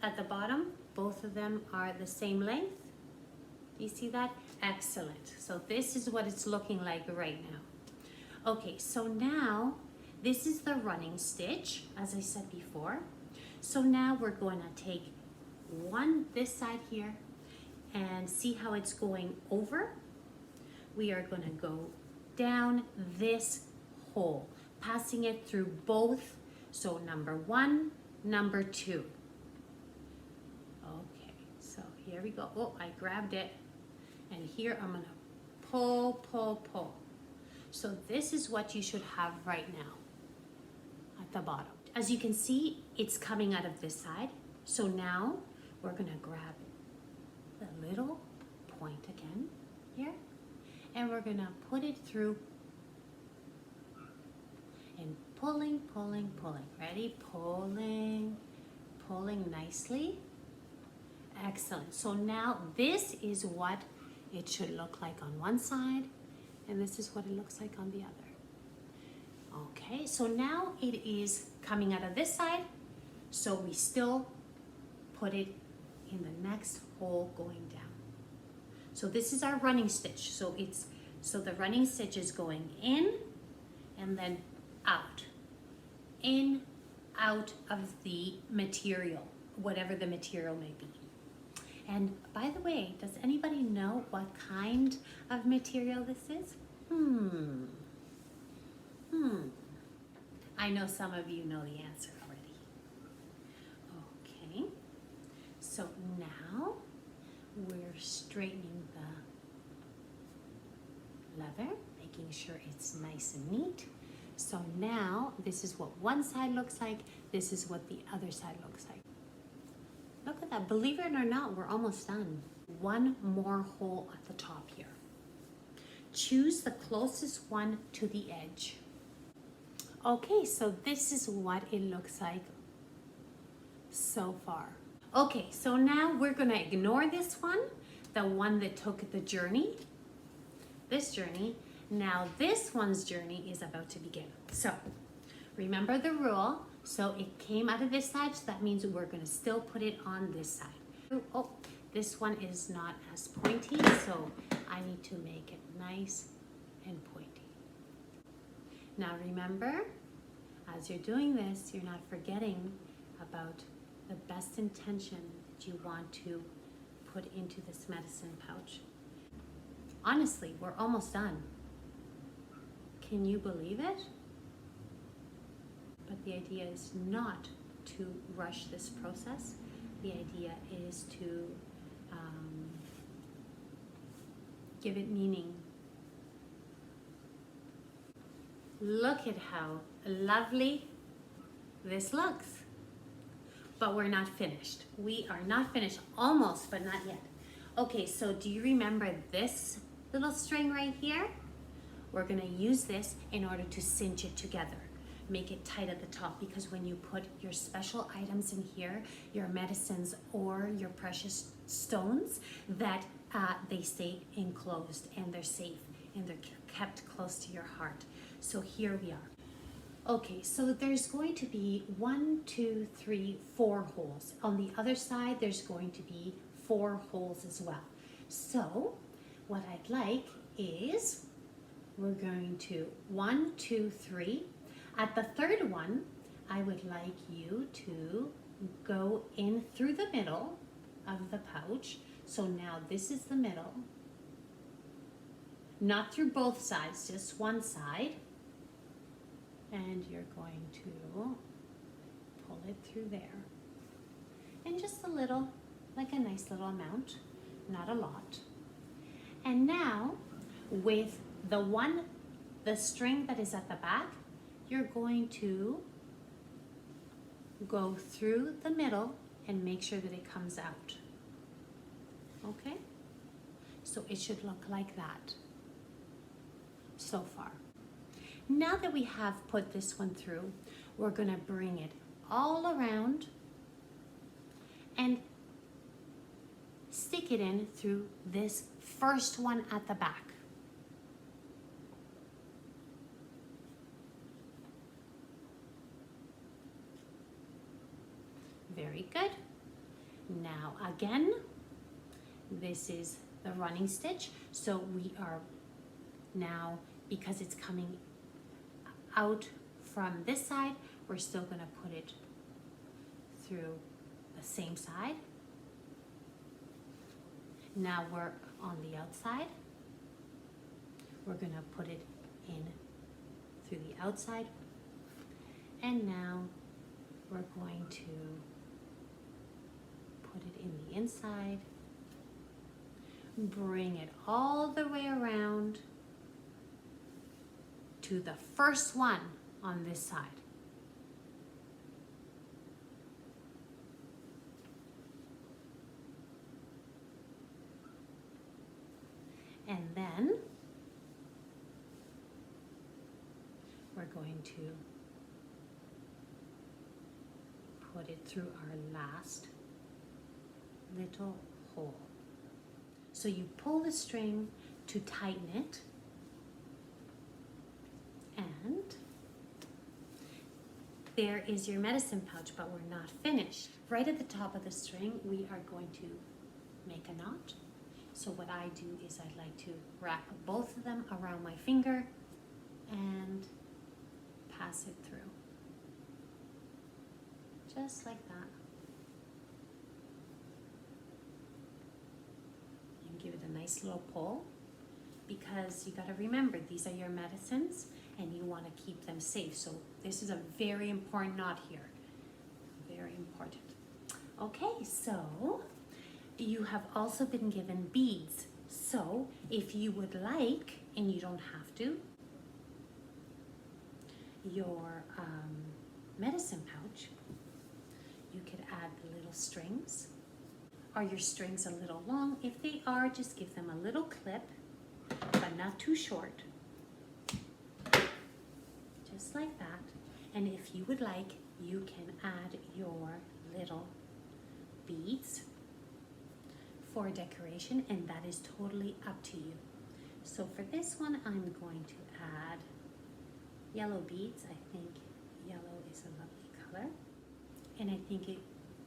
at the bottom, both of them are the same length. Do you see that? Excellent. So this is what it's looking like right now. Okay, so now this is the running stitch, as I said before. So now we're going to take this side here and see how it's going over. We are going to go down this hole, passing it through both. So number 1, number 2. Okay, so here we go. Oh, I grabbed it. And here I'm gonna pull, pull, pull. So this is what you should have right now at the bottom. As you can see, it's coming out of this side. So now we're gonna grab the little point again here, and we're gonna put it through and pulling, pulling, pulling. Ready? Pulling, pulling nicely. Excellent. So now this is what it should look like on one side, and this is what it looks like on the other. Okay, so now it is coming out of this side, so we still put it in the next hole going down. So this is our running stitch. So the running stitch is going in and then out. In, out of the material, whatever the material may be. And by the way, does anybody know what kind of material this is? I know some of you know the answer already. Okay, so now we're straightening the leather, making sure it's nice and neat. So now this is what one side looks like, this is what the other side looks like. Look at that, believe it or not, we're almost done. One more hole at the top here. Choose the closest one to the edge. Okay, so this is what it looks like so far. Okay, so now we're gonna ignore this one, the one that took the journey, this journey. Now this one's journey is about to begin. So remember the rule. So it came out of this side, so that means we're gonna still put it on this side. Oh, this one is not as pointy, so I need to make it nice and pointy. Now remember, as you're doing this, you're not forgetting about the best intention that you want to put into this medicine pouch. Honestly, we're almost done. Can you believe it? But the idea is not to rush this process. The idea is to give it meaning. Look at how lovely this looks. But we're not finished. We are not finished, almost, but not yet. Okay, so do you remember this little string right here? We're gonna use this in order to cinch it together. Make it tight at the top, because when you put your special items in here, your medicines or your precious stones, that they stay enclosed and they're safe and they're kept close to your heart. So here we are. Okay, so there's going to be 1, 2, 3, 4 holes. On the other side, there's going to be 4 holes as well. So what I'd like is we're going to 1, 2, 3. At the third one, I would like you to go in through the middle of the pouch. So now this is the middle. Not through both sides, just one side. And you're going to pull it through there. And just a little, like a nice little amount, not a lot. And now with the string that is at the back, you're going to go through the middle and make sure that it comes out. Okay? So it should look like that so far. Now that we have put this one through, we're gonna bring it all around and stick stick it in through this first one at the back. Very good. Now again, this is the running stitch. So we are now, because it's coming out from this side, we're still going to put it through the same side. Now we're on the outside. We're going to put it in through the outside. And now we're going to put it in the inside. Bring it all the way around to the first one on this side. And then we're going to put it through our last little hole. So you pull the string to tighten it, and there is your medicine pouch, but we're not finished. Right at the top of the string, we are going to make a knot. So what I do is I like to wrap both of them around my finger and pass it through. Just like that. And give it a nice little pull, because you got to remember, these are your medicines and you want to keep them safe. So this is a very important knot here. Very important. Okay, so you have also been given beads. So if you would like, and you don't have to, your medicine pouch, you could add the little strings. Are your strings a little long? If they are, just give them a little clip, but not too short. Just like that. And if you would like, you can add your little beads for decoration, and that is totally up to you. So for this one, I'm going to add yellow beads. I think yellow is a lovely color, and I think it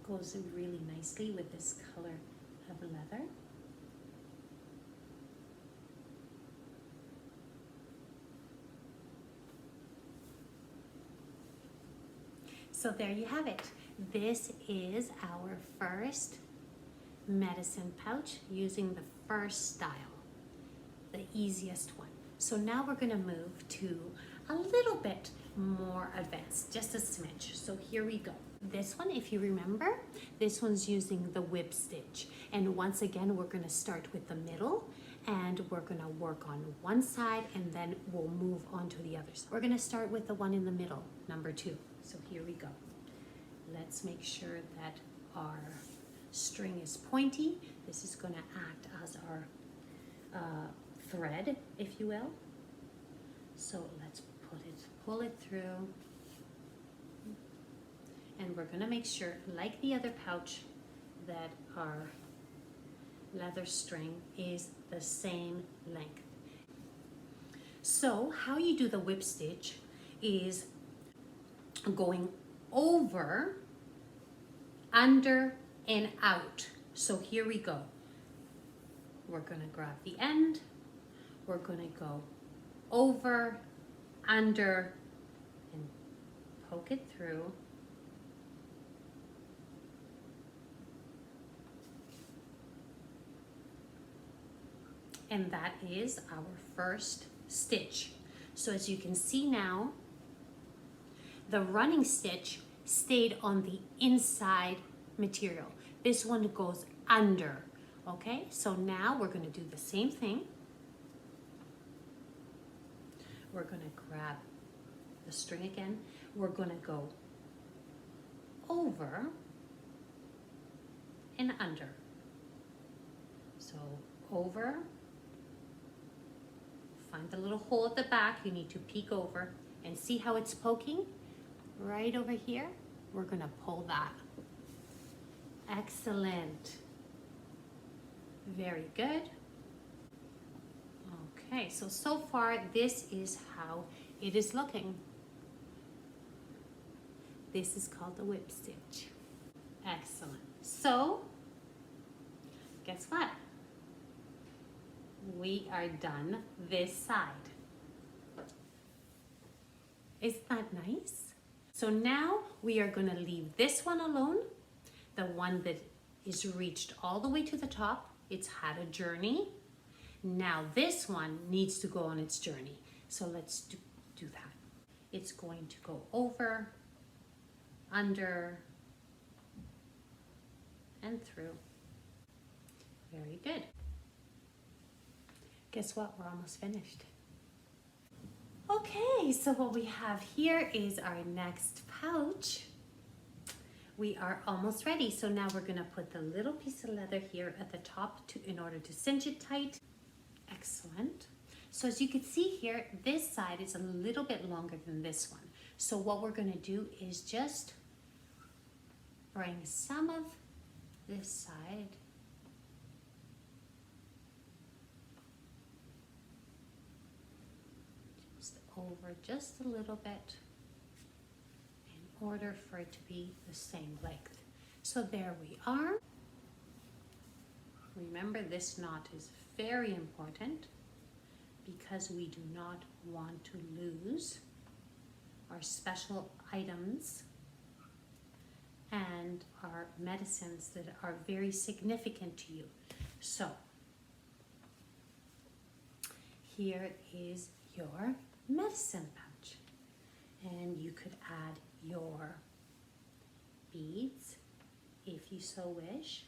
goes really nicely with this color of leather. So there you have it. This is our first medicine pouch using the first style, the easiest one. So now we're going to move to a little bit more advanced, just a smidge. So here we go. This one, if you remember, this one's using the whip stitch. And once again, we're going to start with the middle, and we're going to work on one side, and then we'll move on to the other side. We're going to start with the one in the middle, number 2. So here we go. Let's make sure that our string is pointy. This is going to act as our thread, if you will. So let's pull it through, and we're going to make sure, like the other pouch, that our leather string is the same length. So how you do the whip stitch is going over, under, and out. So here we go. We're going to grab the end, we're going to go over, under, and poke it through. And that is our first stitch. So as you can see now, the running stitch stayed on the inside material. This one goes under, okay? So now we're gonna do the same thing. We're gonna grab the string again. We're gonna go over and under. So over, find the little hole at the back. You need to peek over and see how it's poking. Right over here, we're gonna pull that. Excellent. Very good. Okay, so far this is how it is looking. This is called the whip stitch. Excellent. So, guess what? We are done this side. Isn't that nice? So now we are going to leave this one alone, the one that is reached all the way to the top. It's had a journey. Now this one needs to go on its journey. So let's do that. It's going to go over, under, and through. Very good. Guess what? We're almost finished. Okay, so what we have here is our next pouch. We are almost ready. So now we're gonna put the little piece of leather here at the top in order to cinch it tight. Excellent. So as you can see here, this side is a little bit longer than this one. So what we're gonna do is just bring some of this side over just a little bit in order for it to be the same length. So there we are. Remember, this knot is very important because we do not want to lose our special items and our medicines that are very significant to you. So here is your medicine pouch, and you could add your beads if you so wish.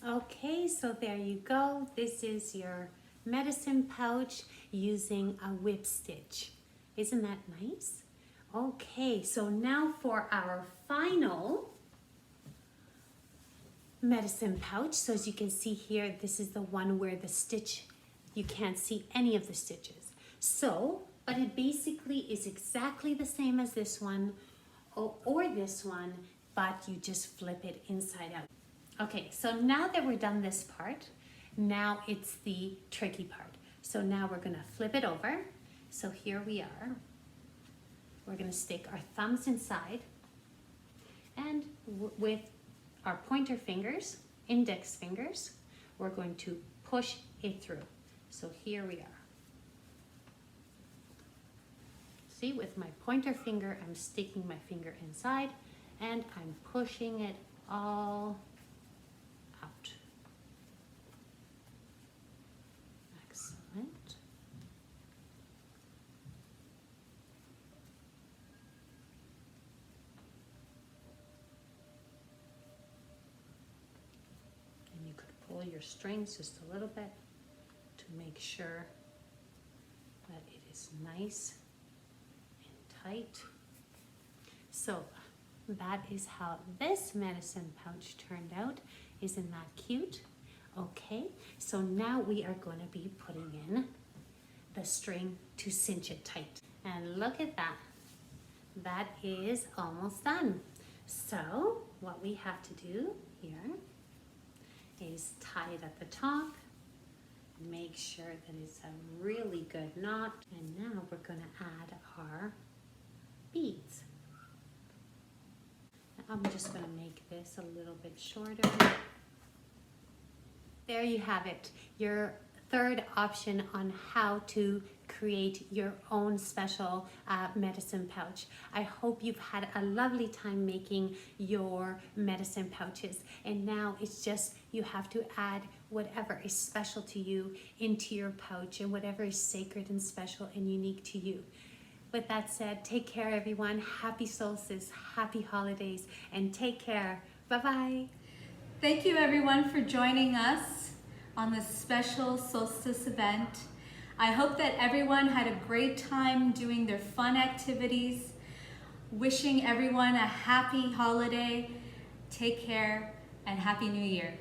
Okay, so there you go. This is your medicine pouch using a whip stitch. Isn't that nice? Okay, so now for our final medicine pouch. So as you can see here, this is the one where the stitch, you can't see any of the stitches. So, but it basically is exactly the same as this one or this one, but you just flip it inside out. Okay, so now that we're done this part, now it's the tricky part. So now we're gonna flip it over. So here we are. We're gonna stick our thumbs inside, and with our pointer fingers, index fingers, we're going to push it through. So here we are. See, with my pointer finger, I'm sticking my finger inside and I'm pushing it all out. Excellent. And you could pull your strings just a little bit to make sure that it is nice and tight. So that is how this medicine pouch turned out. Isn't that cute? Okay, so now we are going to be putting in the string to cinch it tight. And look at that. That is almost done. So what we have to do here is tie it at the top. Make sure that it's a really good knot. And now we're going to add our beads. I'm just going to make this a little bit shorter. There you have it, your third option on how to create your own special medicine pouch. I hope you've had a lovely time making your medicine pouches, and now it's just you have to add whatever is special to you into your pouch and whatever is sacred and special and unique to you. With that said, take care everyone. Happy solstice, happy holidays, and take care. Bye-bye. Thank you everyone for joining us on this special solstice event. I hope that everyone had a great time doing their fun activities. Wishing everyone a happy holiday. Take care and Happy New Year.